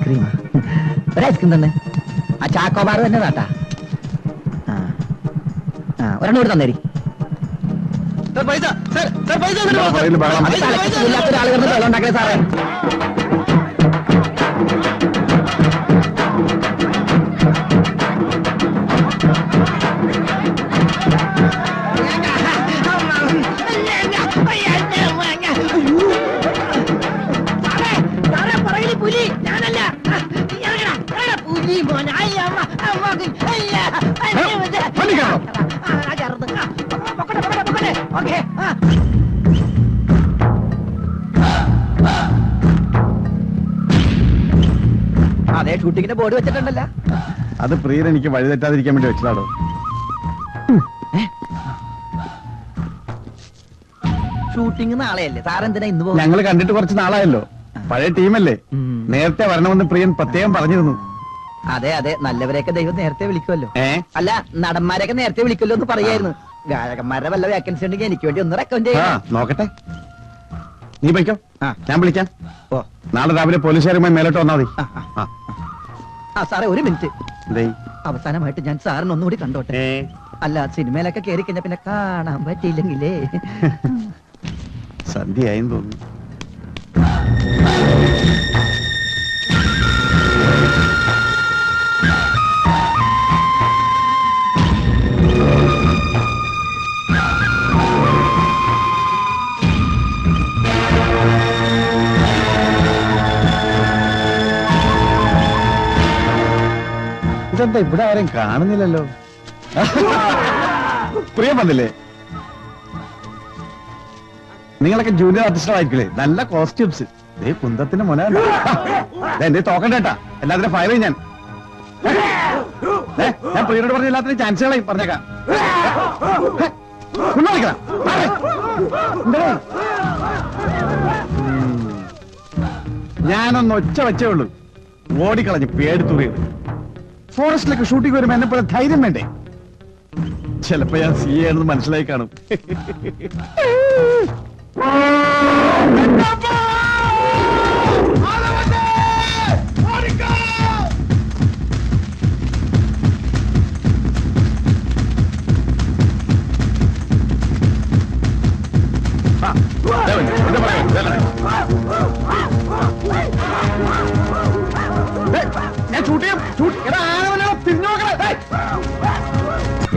Ice cream ഒരൈസ്ക്രീം തന്നെ. ആ ചാക്കോബാർ തന്നെ നാട്ടാ. ഒരെണ്ണം കൂടി തന്നേരി. ആളുകൾ വെള്ളം ഉണ്ടാക്കണേ സാറേ. അതെ, ഷൂട്ടിങ്ങിന്റെ ബോർഡ് വെച്ചിട്ടുണ്ടല്ലോ. അത് പ്രിയൻ എനിക്ക് വഴി തെറ്റാതിരിക്കാൻ വേണ്ടി വെച്ചതാണോ? ഷൂട്ടിംഗ് നാളെയല്ലേ സാറെന്തിനാ ഇന്ന് പോകും? ഞങ്ങൾ കണ്ടിട്ട് കുറച്ച് നാളായല്ലോ, പഴയ ടീമല്ലേ. നേരത്തെ വരണമെന്ന് പ്രിയൻ പ്രത്യേകം പറഞ്ഞിരുന്നു. അതെ അതെ, നല്ലവരെയൊക്കെ ദൈവം നേരത്തെ വിളിക്കുമല്ലോ. അല്ല, നടന്മാരെയൊക്കെ നേരത്തെ വിളിക്കുമല്ലോ എന്ന് പറയായിരുന്നു. ഗായകന്മാരുടെ വല്ല വേക്കൻസി ഉണ്ടെങ്കിൽ എനിക്ക് വേണ്ടി ഒന്ന് റെക്കമെൻഡ് ചെയ്യാം. നോക്കട്ടെ, നീ പോയിക്കോ, ഞാൻ വിളിക്കാം. നാളെ രാവിലെ പോലീസുകാരുമായി മേലോട്ട് വന്നാൽ മതി. ആ സാറേ, ഒരു മിനിറ്റ്. അവസാനമായിട്ട് ഞാൻ സാറിന് ഒന്നുകൂടി കണ്ടോട്ടെ. അല്ല, സിനിമയിലൊക്കെ കയറി കഴിഞ്ഞാൽ പിന്നെ കാണാൻ പറ്റിയില്ലെങ്കിലേ. സന്ധ്യയായെന്ന് തോന്നുന്നു. ഇതെന്താ ഇവിടെ ആരെയും കാണുന്നില്ലല്ലോ? പ്രിയ വന്നില്ലേ? നിങ്ങളൊക്കെ ജൂനിയർ ആർട്ടിസ്റ്റുകളായിരിക്കില്ലേ? നല്ല കോസ്റ്റ്യൂംസ്. കുന്തത്തിന്റെ മുന എന്റെ തോക്കണ്ടേട്ടാ, എല്ലാത്തിനും ഫയർ ചെയ്യും ഞാൻ. ഞാൻ പ്രിയനോട് പറഞ്ഞ എല്ലാത്തിനും ചാൻസുകളായി പറഞ്ഞേക്കാം. ഞാനൊന്ന് ഒച്ച വെച്ചേ ഉള്ളൂ, ഓടിക്കളഞ്ഞു പേടിത്തുറിയത്. ഫോറസ്റ്റിലൊക്കെ ഷൂട്ടിംഗ് വരുമ്പോ എന്നെ പോലെ ധൈര്യം വേണ്ടേ? ചിലപ്പോ ഞാൻ സി ആണെന്ന് മനസ്സിലായി കാണും.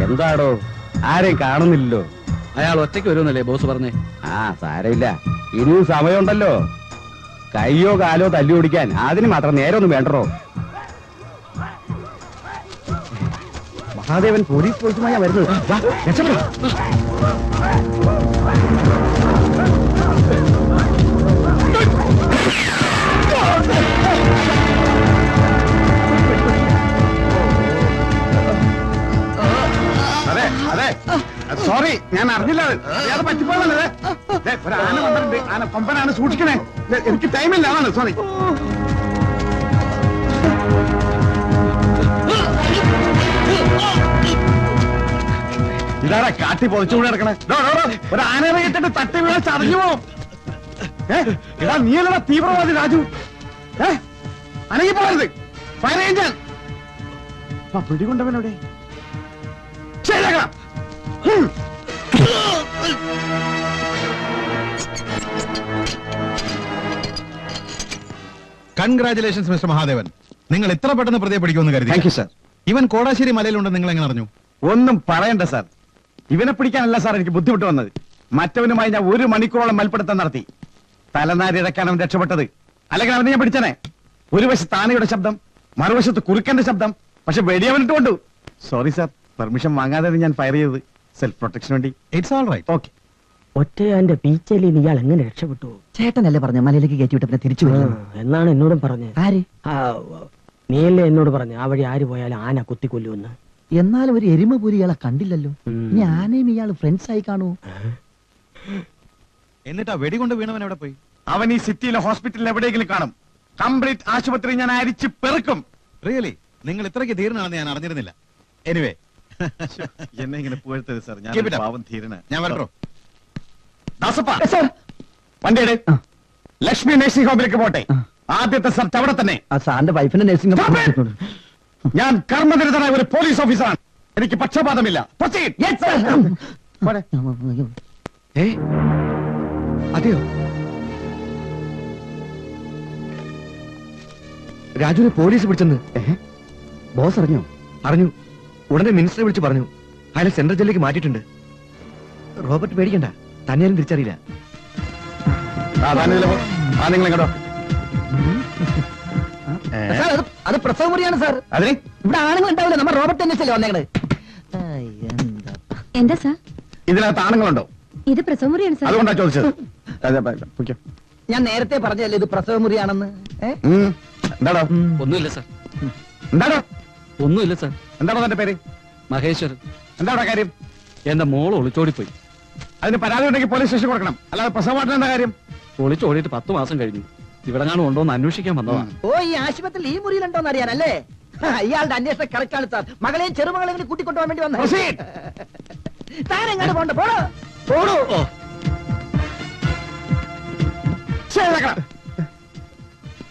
എന്താടോ, ആരെയും കാണുന്നില്ലല്ലോ? അയാൾ ഒറ്റയ്ക്ക് വരുമെന്നല്ലേ ബോസ് പറഞ്ഞേ? സാരമില്ല, ഇനിയും സമയമുണ്ടല്ലോ. കയ്യോ കാലോ തല്ലി ഓടിക്കാൻ അതിന് മാത്രം നേരമൊന്നും വേണ്ടോ? മഹാദേവൻ പോലീസ് ഫോഴ്സുമായാ വരുന്നത്. അതെ അതെ, സോറി, ഞാൻ അറിഞ്ഞില്ല. അത് പറ്റിപ്പോലല്ലേ. ഒരു ആന വന്നിട്ടുണ്ട്, ആന കൊമ്പനാണ്, സൂക്ഷിക്കണേ. എനിക്ക് ടൈമില്ല, അതാണ്. സോറി. ഇതാരാ കാട്ടി പൊതിച്ചുകൂടി കിടക്കണേ? ഒരു ആനയെ കേട്ടിട്ട് തട്ടി വീണ ചതഞ്ഞു പോവും. ഇതാ നീയല്ലടാ തീവ്രവാദി രാജു. അനങ്ങി പോകരുത്, ഫയർ ചെയ്യാൻ. പിടികൊണ്ടവനോടെ ശരിയാക്കാം. Congratulations mister Mahadevan. നിങ്ങൾ എത്ര പെട്ടെന്ന് പ്രതിയെ പിടിക്കുമെന്ന് കരുതി. Thank you sir. ഇവൻ കോടാശ്ശേരി മലയിലുണ്ട്, നിങ്ങൾ എങ്ങനെ അറിഞ്ഞു? ഒന്നും പറയണ്ട സാർ, ഇവനെ പിടിക്കാനല്ല സാർ എനിക്ക് ബുദ്ധിമുട്ട് വന്നത്. മറ്റവനുമായി ഞാൻ 1 മണിക്കൂറോളം മൽപ്പിടുത്തം നടത്തി. തലനാരിഴക്കാൻ അവൻ രക്ഷപ്പെട്ടത്. അല്ലെങ്കിൽ അവനെ ഞാൻ പിടിച്ചനെ. ഒരു വശത്ത് ആനയുടെ ശബ്ദം, മറുവശത്ത് കുറുക്കന്റെ ശബ്ദം. പക്ഷെ വെടിയവനിട്ട് കൊണ്ടു. സോറി സാർ, പെർമിഷൻ വാങ്ങാതെ ഞാൻ ഫയർ ചെയ്തത്. സെൽഫ് പ്രൊട്ടക്ഷൻ വേണ്ടി. It's all right. ഓക്കെ. ഒറ്റയാന്റെ പീച്ചയിൽ ഇയാൾ എങ്ങനെ രക്ഷപ്പെട്ടു? ചേട്ടനല്ലേ പറഞ്ഞ മലയിലേക്ക് കയറ്റി വിട്ട പിന്നെ തിരിച്ചു വരും എന്നാണ് എന്നോടും പറഞ്ഞത്. ആര്? നീയല്ലേ എന്നോട് പറഞ്ഞു ആ വഴി ആര് പോയാലും ആന കുത്തിക്കൊല്ലുമെന്ന്. എന്നാലും ഒരു എരുമപൂരി ഇയാളെ കണ്ടില്ലല്ലോ. ഞാനേം ഇയാള് ഫ്രണ്ട്സ് ആയി കാണൂ. എന്നിട്ടാ വെടികൊണ്ട് വീണവൻ എവിടെ പോയി? അവൻ ഈ സിറ്റിയിലെ ഹോസ്പിറ്റലിൽ എവിടെയെങ്കിലും കാണും. കംപ്ലീറ്റ് ആശുപത്രി ഞാൻ അരിച്ച് പെറുക്കും. റിയലി? നിങ്ങൾ ഇത്രയ്ക്ക് ധീരനാണെന്ന് ഞാൻ അറിഞ്ഞിരുന്നില്ല. എനിവേ, എന്നെ ഇങ്ങനെ പുകഴ്ത്തരുത് സാർ, ഞാൻ പാവം ധീരനാ. ഞാൻ വരട്ടോ. വണ്ടിയുടെ ലക്ഷ്മി നഴ്സിംഗ് ഹോമിലേക്ക് പോട്ടെ. ആദ്യത്തെ സെർച്ച് അവിടെ തന്നെ. ആ സാറിന്റെ വൈഫിന്റെ നഴ്സിംഗ്. ഞാൻ കർമ്മനിരതനായ ഒരു പോലീസ് ഓഫീസറാണ്. എനിക്ക് പക്ഷപാതമില്ല. Proceed. പോരെ. അതെയോ? രാജുവിനെ പോലീസ് പിടിച്ചെന്ന് ബോസ് അറിഞ്ഞോ? അറിഞ്ഞു. ഉടനെ മിനിസ്റ്ററെ വിളിച്ച് പറഞ്ഞു. അയാളെ സെൻട്രൽ ജയിലിലേക്ക് മാറ്റിയിട്ടുണ്ട്. റോബർട്ട് പേടിക്കണ്ട, തന്നെയാലും തിരിച്ചറിയില്ല. നിങ്ങൾ കേട്ടോ. സാർ അത് പ്രസവ മുറിയാണ് സാർ. അതിന് ഇവിടെ ആണുങ്ങൾ ഉണ്ടാവില്ല. നമ്മൾ റോബർട്ട് അന്വേഷിച്ചല്ലേ വന്നേക്കണത്. എന്താ സാർ? ഇതിനകത്ത് ആണുങ്ങളുണ്ടോ? ഇത് പ്രസവ മുറിയാണ് സാർ. അതുകൊണ്ടാ ചോദിച്ചത്. ഞാൻ നേരത്തെ പറഞ്ഞല്ലേ ഇത് പ്രസവ മുറിയാണെന്ന്. എന്താടോ? ഒന്നുമില്ല സാർ. എന്താടോ? ഒന്നുമില്ല സാർ. എന്താണോ തന്റെ പേര്? മഹേശ്വരൻ. എന്താണോ കാര്യം? എന്റെ മോള് ഒളിച്ചോടിപ്പോയി. അതിന് പരാതി ഉണ്ടെങ്കിൽ പോലീസ് സ്റ്റേഷൻ കൊടുക്കണം. അല്ലാതെ പ്രസവമായിട്ട് എന്താ കാര്യം? ഒളിച്ചോടിയിട്ട് 10 മാസം കഴിഞ്ഞു. ഇവിടെ കാണും ഉണ്ടോന്ന് അന്വേഷിക്കാൻ വന്നതാ. ഓ, ഈ ആശുപത്രിയിൽ ഈ മുറിയിലുണ്ടോന്ന് അറിയാനല്ലേ? ഇയാളുടെ അന്വേഷണം കറക്റ്റ് ആണ് സാർ. മകളെയും ചെറുമകളെയും കൂടി കൂട്ടിക്കൊണ്ടുപോകാൻ വേണ്ടി വന്ന. താനെങ്ങാണ്ട് പോണ്ട. പോടോ.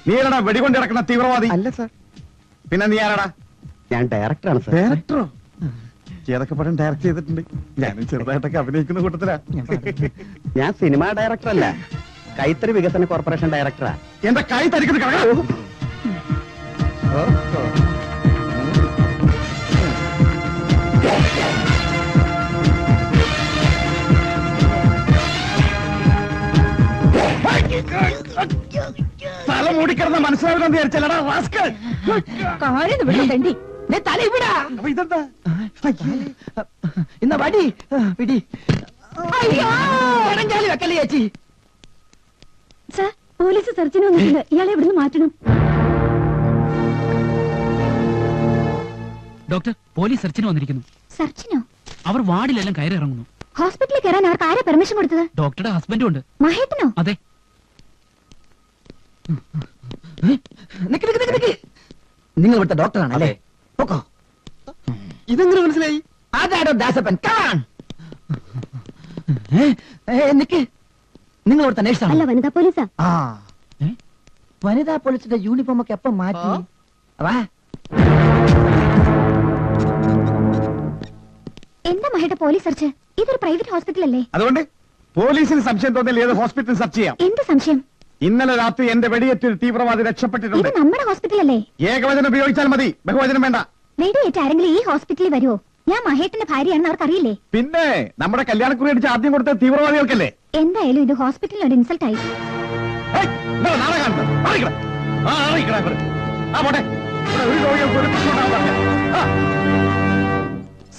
നീ ആരാടാ വെടികൊണ്ട് കിടക്കുന്ന തീവ്രവാദി? അല്ല സാർ, പിന്നെ നീ ആരാടാ? ഞാൻ ഡയറക്ടറാണ് സാർ. ഡയറക്ടറോ? ഏതൊക്കെ പടം ഡയറക്ട് ചെയ്തിട്ടുണ്ട്? ഞാനും ചെറുതായിട്ടൊക്കെ അഭിനയിക്കുന്ന കൂട്ടത്തിലാ. ഞാൻ സിനിമാ ഡയറക്ടർ അല്ല, കൈത്തറി വികസന കോർപ്പറേഷൻ ഡയറക്ടറാ. എന്റെ കൈ തരിക്കുന്നത് കാണാം. തല മൂടിക്കിടന്ന മനസ്സിലാവില്ലെന്ന് വിചാരിച്ചല്ലടാ റാസ്കൽ. ഇതെന്താ? ഇന്ന വടി പിടി. വെക്കല്ലേ ചേച്ചി. സാർ, പോലീസ് സെർച്ചിന് വന്നിട്ടുണ്ട്. ഇയാളെ ഇവിടുന്ന് മാറ്റണം. ഡോക്ടർ, പോലീസ് സെർച്ചിന് വന്നിരിക്കുന്നു. സെർച്ചിനോ? അവർ വാർഡിലെല്ലാം കയറി ഇറങ്ങുന്നു. ഹോസ്പിറ്റലിൽ കയറാൻ അവർക്ക് ആരെ പെർമിഷൻ കൊടുത്തത്? ഡോക്ടറുടെ ഹസ്ബൻഡും ഉണ്ട്. മഹേട്ടനോ? അതെ. നിങ്ങൾ ഇവിടുത്തെ ഡോക്ടറാണ് അല്ലേ? ഇതെങ്ങനെ മനസ്സിലായി? അതാടോ ദാസപ്പൻ. നിക്ക്, നിങ്ങൾ ഇവിടുത്തെ അല്ല, നേഴ്സാണ്? വനിതാ പോലീസാ. ആ, വനിതാ പോലീസിന്റെ യൂണിഫോം ഒക്കെ എപ്പം മാറ്റി? വാ. എന്താ മഹേട്ട പോലീസ് സെർച്ച്? ഇതൊരു പ്രൈവറ്റ് ഹോസ്പിറ്റൽ അല്ലേ? അതുകൊണ്ട് പോലീസിന് സംശയം തോന്നിയാൽ ഏത് ഹോസ്പിറ്റൽ സെർച്ച് ചെയ്യാം. എന്ത് സംശയം? ഇന്നലെ രാത്രി എന്റെ വെടിയേറ്റൊരു തീവ്രവാദി രക്ഷപ്പെട്ടിട്ടുണ്ട്. ഇത് നമ്മുടെ ഹോസ്പിറ്റൽ അല്ലേ? ഏകവചനം ഉപയോഗിച്ചാൽ മതി, ബഹുവചനം വേണ്ട. വെടിയേറ്റ് ആരെങ്കിലും ഈ ഹോസ്പിറ്റലിൽ വരുമോ? ഞാൻ മഹേട്ടന്റെ ഭാര്യയാണെന്ന് അവർക്കറിയില്ലേ? പിന്നെ നമ്മുടെ കല്യാണക്കുറി അടിച്ച് ആദ്യം കൊടുത്ത തീവ്രവാദികൾക്കല്ലേ? എന്തായാലും ഇത് ഹോസ്പിറ്റലിൽ ഒരു ഇൻസൾട്ട് ആയി.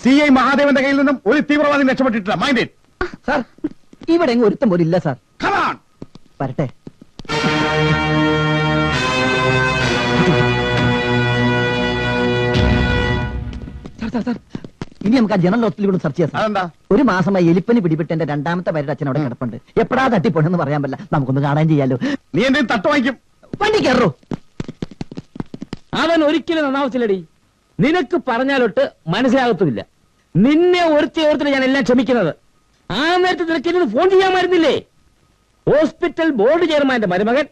CI മഹാദേവന്റെ കയ്യിൽ നിന്നും ഒരു തീവ്രവാദി രക്ഷപ്പെട്ടിട്ടില്ല. Mind it. സാർ, ഇവിടെ എങ്ങും ഒരുത്തം പോലും ഇല്ല സാർ. Come on. വരട്ടെ. സാർ, ഇനി നമുക്ക് ആ ജനറൽ ഹോസ്പിറ്റലിൽ കൂടെ സെർച്ച് ചെയ്യാം. അതെന്താ? ഒരു മാസമായി എലിപ്പനി പിടിപെട്ട് എന്റെ രണ്ടാമത്തെ പേരുടെ അച്ഛൻ അവിടെ കിടപ്പുണ്ട്. എപ്പോഴാ തട്ടിപ്പോണെന്ന് പറയാൻ പറ്റില്ല. നമുക്കൊന്ന് കാണാൻ ചെയ്യാലോ. നീ എന്റെ തട്ട് വാങ്ങിക്കും. വണ്ടി കയറോ? അവൻ ഒരിക്കലും നന്നാവത്തില്ലടി. നിനക്ക് പറഞ്ഞാലൊട്ട് മനസ്സിലാകത്തുമില്ല. നിന്നെ ഓർത്തിട്ട് ഞാൻ എല്ലാം ക്ഷമിക്കുന്നത്. ആ നേരത്തെ നിനക്ക് ഫോൺ ചെയ്യാമായിരുന്നില്ലേ? ഹോസ്പിറ്റൽ ബോർഡ് ചെയർമാന്റെ മരുമകൻ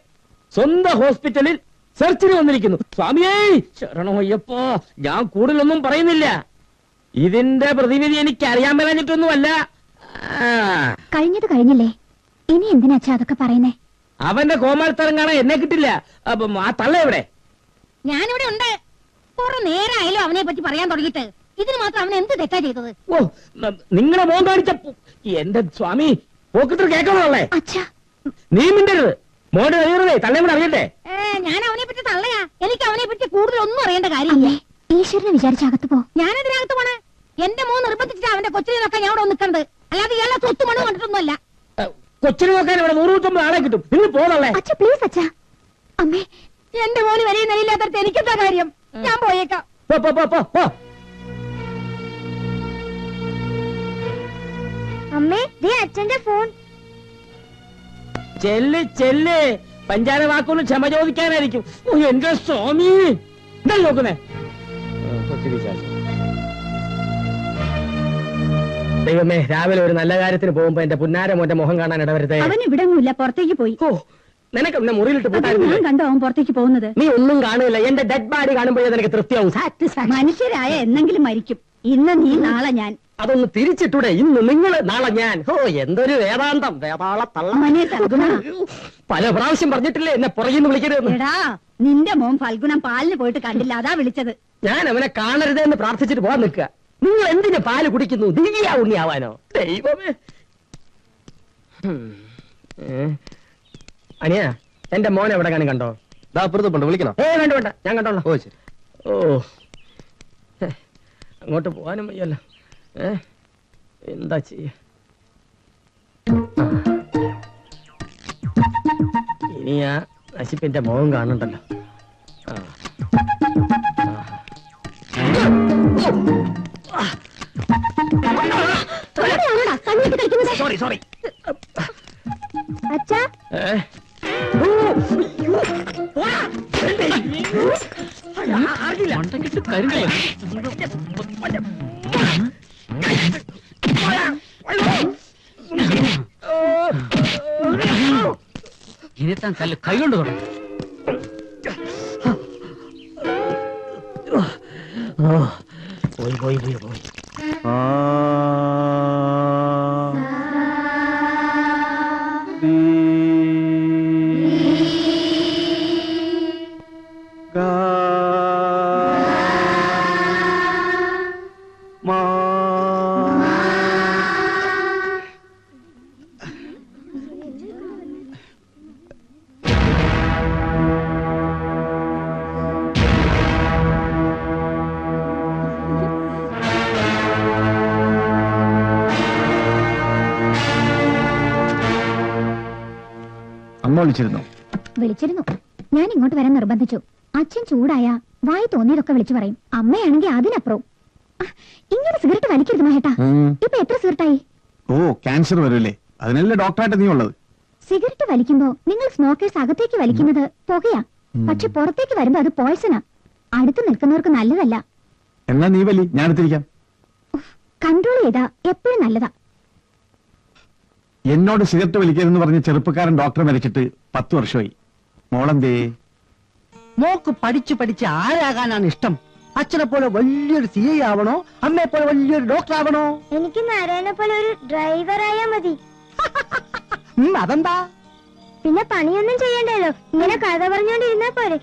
സ്വന്തം ഹോസ്പിറ്റലിൽ സെർച്ചിന് വന്നിരിക്കുന്നു. സ്വാമിയേ ശരണമയ്യപ്പോ, ഞാൻ കൂടുതലൊന്നും പറയുന്നില്ല. ഇതിന്റെ പ്രതിനിധി എനിക്ക് അറിയാൻ മേലാഞ്ഞിട്ടൊന്നുമല്ല. കഴിഞ്ഞത് കഴിഞ്ഞില്ലേ, ഇനി എന്തിനാച്ചാ അതൊക്കെ പറയുന്നേ? അവന്റെ കോമാളിത്തരം കാണാൻ എന്നെ കിട്ടില്ല. അപ്പം ആ തള്ള എവിടെ? ഞാനിവിടെ ഉണ്ട്. കുറെ നേരമായാലും അവനെ പറ്റി പറയാൻ തുടങ്ങിയിട്ട്. ഇതിന് മാത്രം അവൻ എന്ത് തെറ്റാ ചെയ്തത്? ഓ, നിങ്ങളെ മോൻ കാണിച്ച എന്റെ സ്വാമി പോക്കത്തിൽ കേൾക്കണല്ലേ? അച്ഛാ, നീ മിണ്ടരുത്. മോന്റെ കഴിയറതേ തള്ളയും കൂടെ അറിയട്ടെ. ഞാൻ അവനെ പറ്റി തള്ളയാ. എനിക്ക് അവനെ പറ്റി കൂടുതലൊന്നും അറിയേണ്ട കാര്യമില്ലേ? ഈശ്വരനെ വിചാരിച്ച അകത്ത് പോ. ഞാനെതിനകത്ത് പോണേ? എന്റെ മോൻ നിർബന്ധിച്ചിട്ട് അവന്റെ കൊച്ചിനെ നോക്കാൻ ഞാൻ ഇവിടെ നിൽക്കണത്. അല്ലാതെ ഇയാളെ സ്വത്ത് മണ്ണ് കണ്ടിട്ടൊന്നുമല്ല. കൊച്ചിനെ നോക്കാൻ ഇവിടെ 100-150 ആളെ കിട്ടും. നിങ്ങൾ പോതള്ളേ. അച്ഛാ പ്ലീസ് അച്ഛാ. അമ്മേ, എന്റെ മോന് വരെ നിലയില്ലാത്തടത്ത് എനിക്കെന്താ കാര്യം? ഞാൻ പോയേക്കാം. അമ്മേ, ദേ അച്ഛന്റെ ഫോൺ. ചെല്ല് ചെല്ല്. പഞ്ചാര വാക്കൊന്നും ക്ഷമ ചോദിക്കാനായിരിക്കും. ഓ എന്റെ സ്വാമി, എന്താ നോക്കുന്നേ? ദൈവമേ, രാവിലെ ഒരു നല്ല കാര്യത്തിന് പോകുമ്പോ എന്റെ പുന്നാര മോന്റെ മുഖം കാണാൻ ഇടവരുത്തേ. അവൻ ഇവിടെ ഒന്നുമില്ല, പുറത്തേക്ക് പോയി. ഓ, നിനക്ക് എന്നെ മുറിയിലിട്ട് പോട്ടായിരുന്നില്ലേ? കണ്ടോ അവൻ പുറത്തേക്ക് പോകുന്നത്? നീ ഒന്നും കാണുന്നില്ല. എന്റെ ഡെഡ് ബോഡി കാണുമ്പോഴേ നിനക്ക് തൃപ്തിയാവും. മനുഷ്യരായ എന്നെങ്കിലും മരിക്കും. ഇന്ന് നീ, നാളെ ഞാൻ. അതൊന്ന് തിരിച്ചിട്ടൂടെ? ഇന്ന് നിങ്ങൾ, നാളെ ഞാൻ. ഓ, എന്തൊരു വേദാന്തം, വേതാള തള്ള. പല പ്രാവശ്യം പറഞ്ഞിട്ടില്ലേ എന്നെ പുറകിന്ന് വിളിക്കരുത്. എടാ, നിന്റെ മോൻ ഫൽഗുണം പാലിന് പോയിട്ട് കണ്ടില്ല, അതാ വിളിച്ചത്. ഞാൻ അവനെ കാണരുത് എന്ന് പ്രാർത്ഥിച്ചിട്ട് പോകാൻ നിൽക്കുക. നിങ്ങൾ എന്തിനു പാല് കുടിക്കുന്നു? ദിവ്യ ഉണ്ണിയാവാനോ? ദൈവമേ. അനിയ, എന്റെ മോനെ എവിടെ കാണും? കണ്ടോ? വിളിക്കണോ? വേണ്ട വേണ്ട, ഞാൻ കണ്ടോളാം. ഓ ശരി. ഓ, അങ്ങോട്ട് പോവാനും വയ്യല്ലോ. എന്താ ചെയ്യ? ഇനി ആ നശിപ്പിന്റെ മുഖം കാണണ്ടല്ലോ. Sorry sorry. അച്ഛാ, മണ്ടക്കിട്ട് കരിഞ്ഞ ഇനിത്താൻ കല്ല് കൈകൊണ്ട് തുടങ്ങി. പോയി പോയി പോയി പോയി. അമ്മ വിളിച്ചിരുന്നു? വിളിച്ചിരുന്നു. ഞാൻ ഇങ്ങോട്ട് വരാൻ നിർബന്ധിച്ചു. അച്ഛൻ ചൂടായ വായി തോന്നിയതൊക്കെ വിളിച്ചു പറയും. അമ്മയാണെങ്കിൽ അതിനപ്പുറവും. ഇങ്ങനെ സിഗരറ്റ് വലിക്കരുത് മഹേട്ടാ. ഇപ്പൊ എത്ര സിഗരറ്റായി? ഓ, ക്യാൻസർ വരൂല്ലേ? അതിനല്ലേ ഡോക്ടറായിട്ട് നീ ഉള്ളത്. സിഗരറ്റ് വലിക്കുമ്പോ നിങ്ങൾ സ്മോക്കേഴ്സ് അകത്തേക്ക് വലിക്കുന്നത് പുകയാ. പക്ഷെ പുറത്തേക്ക് വരുമ്പോ അത് പോയ്സണാ. അടുത്ത് നിൽക്കുന്നവർക്ക് നല്ലതല്ല. എന്നാ നീ വലി, ഞാൻ എടുത്തിരിക്കാം. കൺട്രോൾ ചെയ്താ എപ്പോഴും നല്ലതാ. എന്നോട് സിഗരറ്റ് വലിക്കരുതെന്ന് പറഞ്ഞ ചെറുപ്പക്കാരൻ ഡോക്ടർ മരിച്ചിട്ട് 10 വർഷമായി. മോളെന്തേ? മോക്ക് പഠിച്ചു പഠിച്ച് ആരാകാനാണ് ഇഷ്ടം? അച്ഛനെ പോലെ വലിയൊരു CI ആവണോ, അമ്മയെ പോലെ വലിയൊരു ഡോക്ടർ ആവണോ? എനിക്ക് നാരായണനെ പോലെ ഒരു ഡ്രൈവർ ആയാ മതി. അതെന്താ? പിന്നെ പണിയൊന്നും ചെയ്യണ്ടല്ലോ, ഇങ്ങനെ കഥ പറഞ്ഞോണ്ടിരുന്നാ പോരെ.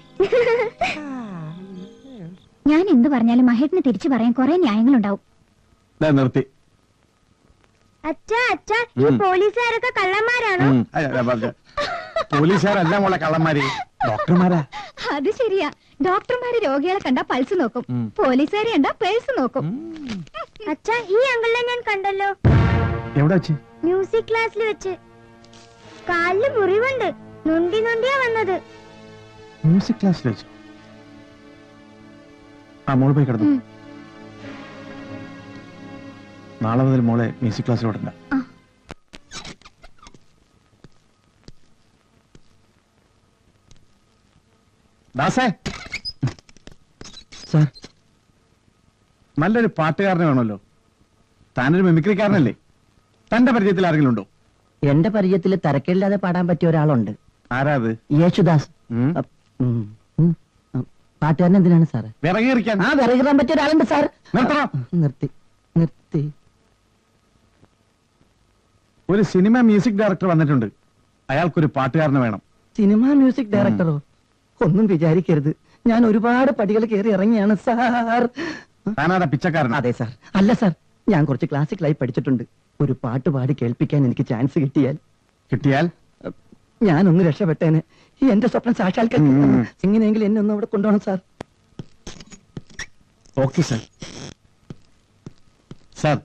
ഞാൻ എന്ത് പറഞ്ഞാലും മഹേട്ടിന് തിരിച്ചു പറയാൻ കുറെ ന്യായങ്ങളുണ്ടാവും. നിർത്തി. അച്ഛാ അച്ഛാ, ഈ പോലീസുകാരൊക്കെ കള്ളന്മാരാണോ? പോലീസുകാരല്ല മോളെ കള്ളന്മാര്, ഡോക്ടർമാരാ. അത് ശരിയാ. ഡോക്ടർമാര് രോഗികളെ കണ്ടാ പൾസ് നോക്കും, പോലീസുകാരെ കണ്ടാ പേഴ്സ് നോക്കും. അച്ഛാ, ഈ അങ്കിളിനെ ഞാൻ കണ്ടല്ലോ. എവിടെ വെച്ച്? മ്യൂസിക് ക്ലാസ്സിൽ വെച്ച്. കാലില് മുറിവുണ്ട്, നൊണ്ടി നൊണ്ടിയാ വന്നത്. മ്യൂസിക് ക്ലാസ്സിൽ വെച്ചു? ആ, മോള് പോയി കിടന്നു. നാളെ മുതൽ മോളെ മ്യൂസിക് ക്ലാസ്സിൽ വിടണ്ട. ദാസേ, സാർ, നല്ലൊരു പാട്ടുകാരനെ വേണമല്ലോ. താനൊരു മിമിക്രിക്കാരനല്ലേ? തന്റെ പരിചയത്തിൽ ആരെങ്കിലും ഉണ്ടോ? എന്റെ പരിചയത്തിൽ തരക്കേടില്ലാതെ പാടാൻ പറ്റിയ ഒരാളുണ്ട്. ആരാത്? യേശുദാസ്. പാട്ടുകാരൻ എന്തിനാണ് സാറ്? വിറകീറിക്കാൻ. ആ, വിറകിറാൻ പറ്റിയ ഒരാളുണ്ട് സാർ. നിർത്തണം. നിർത്തി നിർത്തി. ഒരു സിനിമ മ്യൂസിക് ഡയറക്ടർ വന്നിട്ടുണ്ട്. അയാൾക്കൊരു പാട്ടുകാരനെ വേണം. സിനിമ മ്യൂസിക് ഡയറക്ടറോ? ഒന്നും വിചാരിക്കരുത്, ഞാൻ ഒരുപാട് പടികൾ കയറി ഇറങ്ങിയാണ് സാർ. താനാടാ പിച്ചക്കാരൻ? അതെ സാർ. അല്ല സാർ, ഞാൻ കുറച്ച് ക്ലാസിക്കലായി പഠിച്ചിട്ടുണ്ട്. ഒരു പാട്ട് പാടി കേൾപ്പിക്കാൻ എനിക്ക് ചാൻസ് കിട്ടിയാൽ ഞാനൊന്ന് രക്ഷപ്പെട്ടേനെ. എന്റെ സ്വപ്നം സാക്ഷാത്കരിക്കും. എങ്ങനെയെങ്കിലും എന്നെ ഒന്ന് അവിടെ കൊണ്ടുപോകണം സാർ. Okay sir. സാർ,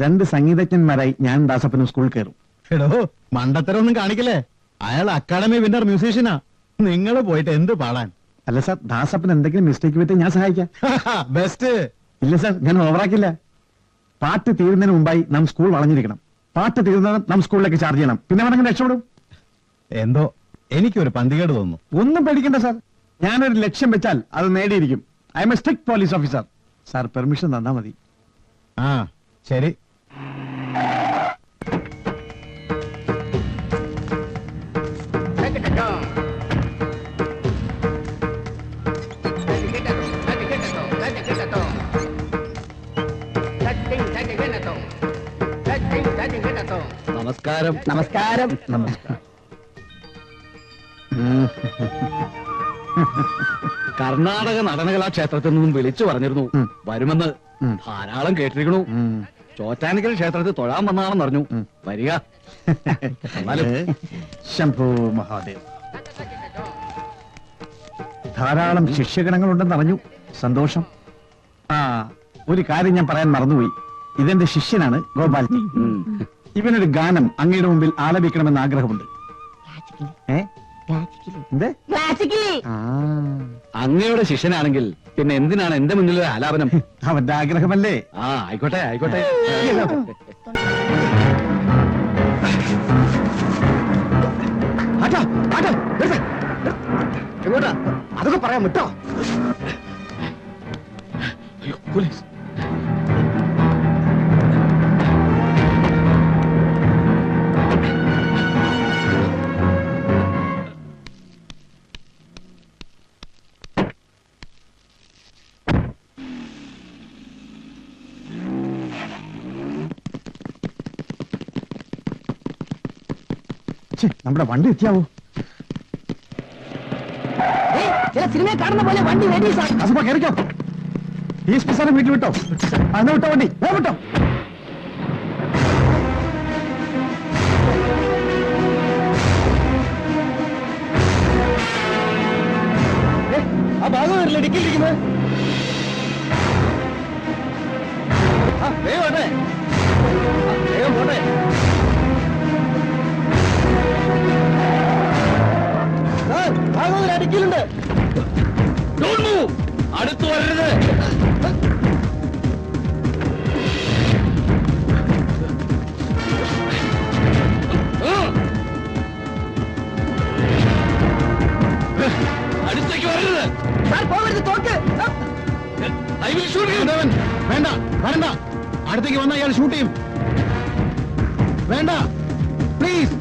2 സംഗീതജ്ഞന്മാരായി ഞാൻ ദാസപ്പനും സ്കൂളിൽ കയറും. എടോ, മണ്ടത്തരൊന്നും കാണിക്കല്ലേ. അയാൾ അക്കാഡമി വിന്നർ മ്യൂസീഷ്യനാ. നിങ്ങൾ പോയിട്ട് എന്ത് പാടാൻ? അല്ല സാർ, ദാസപ്പൻ എന്തെങ്കിലും മിസ്റ്റേക്ക് പറ്റി ഞാൻ സഹായിക്കാം. ബെസ്റ്റ്. ഇല്ല സാർ, ഞാൻ ഓവറാക്കില്ല. പാട്ട് തീരുന്നതിന് മുമ്പായി നാം സ്കൂൾ വളഞ്ഞിരിക്കണം. പാട്ട് തീർന്നത് നാം സ്കൂളിലേക്ക് ചാർജ് ചെയ്യണം. പിന്നെ വേണമെങ്കിൽ രക്ഷപ്പെടും. എന്തോ എനിക്കൊരു പന്തികേട് തോന്നുന്നു. ഒന്നും പേടിക്കണ്ട സാർ, ഞാനൊരു ലക്ഷ്യം വെച്ചാൽ അത് നേടിയിരിക്കും. I am a strict police officer. Sir permission തന്നാ മതി. ആ, ശരി. നമസ്കാരം. നമസ്കാരം. നമസ്കാരം. കർണാടക നടനകലാ ക്ഷേത്രത്തിൽ നിന്നും വിളിച്ചു പറഞ്ഞിരുന്നു വരുമെന്ന്. ധാരാളം കേട്ടിരിക്കണു. ചോറ്റാനിക്കൽ ക്ഷേത്രത്തിൽ തൊഴാൻ വന്നാണെന്ന് അറിഞ്ഞു. വരിക. എന്നാലും ശംഭോ മഹാദേവ്. ധാരാളം ശിഷ്യഗണങ്ങളുണ്ടെന്ന് അറിഞ്ഞു. സന്തോഷം. ആ, ഒരു കാര്യം ഞാൻ പറയാൻ മറന്നുപോയി. ഇതെന്റെ ശിഷ്യനാണ് ഗോപാൽജി. ഇവനൊരു ഗാനം അങ്ങയുടെ മുമ്പിൽ ആലപിക്കണമെന്ന് ആഗ്രഹമുണ്ട്. എന്തേ? അങ്ങയുടെ ശിഷ്യനാണെങ്കിൽ പിന്നെ എന്തിനാണ് എന്റെ മുന്നിൽ ഒരു ആലാപനം? അവന്റെ ആഗ്രഹമല്ലേ? ആ, ആയിക്കോട്ടെ ആയിക്കോട്ടെ. എങ്ങോട്ടാ? അതൊക്കെ പറയാൻ വിട്ടോ. പോലീസ്. നമ്മുടെ വണ്ടി എത്തിയാവോ? ചില സിനിമയെ കാണുന്ന പോലെ വണ്ടി റെഡി സാർ. അസപ്പ കയറിക്കോ. ഈ സ്പെസാരം വീട്ടിൽ വിട്ടോ. അന്ന് വിട്ടോ വണ്ടി വിട്ടോ. ആ ഭാഗം വരില്ല ഡിക്കിയിരിക്കുന്നത്. വേഗം പോട്ടെ. വേഗം പോട്ടെ. ഭാഗം അടിക്കലുണ്ട്. അടുത്തു വരരുത്. അടുത്തേക്ക് വരരുത്. പോകരുത്. തോക്ക്. വേണ്ട വരണ്ട. അടുത്തേക്ക് വന്ന അയാൾ ഷൂട്ട് ചെയ്യും. വേണ്ട പ്ലീസ്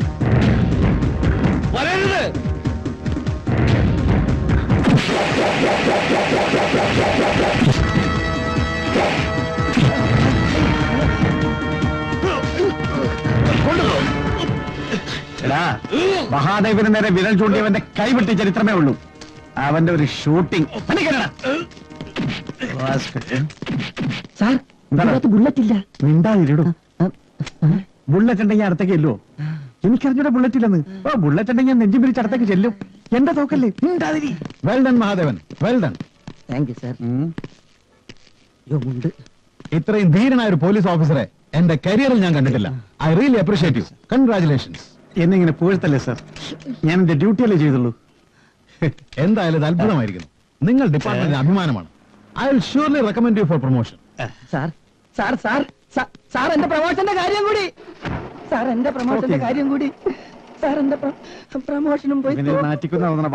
വരരുത്. എടാ, മഹാദേവന് നേരെ വിരൽ ചൂണ്ടിയവന്റെ കൈവിട്ട ചരിത്രമേ ഉള്ളൂ. അവന്റെ ഒരു ഷൂട്ടിംഗ്. സാർ, ബുള്ളറ്റ് ഇല്ല. മിണ്ടാതിരിടും. ബുള്ളറ്റ് ഉണ്ടെങ്കിൽ അടുത്തേക്ക് ചെല്ലുവോ? എനിക്കറിഞ്ഞൂടെ ബുള്ളറ്റ് ഇല്ലെന്ന്. ഓ, ബുള്ളറ്റ് ഉണ്ടെങ്കിൽ ഞാൻ നെഞ്ചും പിരിച്ച് അടുത്തേക്ക് ചെല്ലും. എന്റെ തോക്കല്ലേ? മിണ്ടാതിരി. Well done Mahadevan, well done. Thank you sir. ഉണ്ട്. ഇത്രയും ധീരനായ ഒരു പോലീസ് ഓഫീസറെ എന്റെ കരിയറിൽ ഞാൻ കണ്ടിട്ടില്ല. I really appreciate you. Congratulations. എന്നെ ഇങ്ങനെ പുകഴ്ത്തല്ലേ സാർ? ഞാൻ എന്റെ ഡ്യൂട്ടിയല്ലേ ചെയ്തുള്ളൂ. എന്തായാലും ഇത് അത്ഭുതമായിരിക്കുന്നു. നിങ്ങൾ ഡിപ്പാർട്ട്മെന്റിന് അഭിമാനമാണ്. I will surely recommend you for promotion. Sir sir sir sir എന്റെ പ്രമോഷന്റെ കാര്യം കൂടി. സാർ എന്റെ പ്രമോഷന്റെ കാര്യം കൂടി. സാർ എന്റെ പ്രമോഷനും പോയി. നാറ്റിക്കുന്ന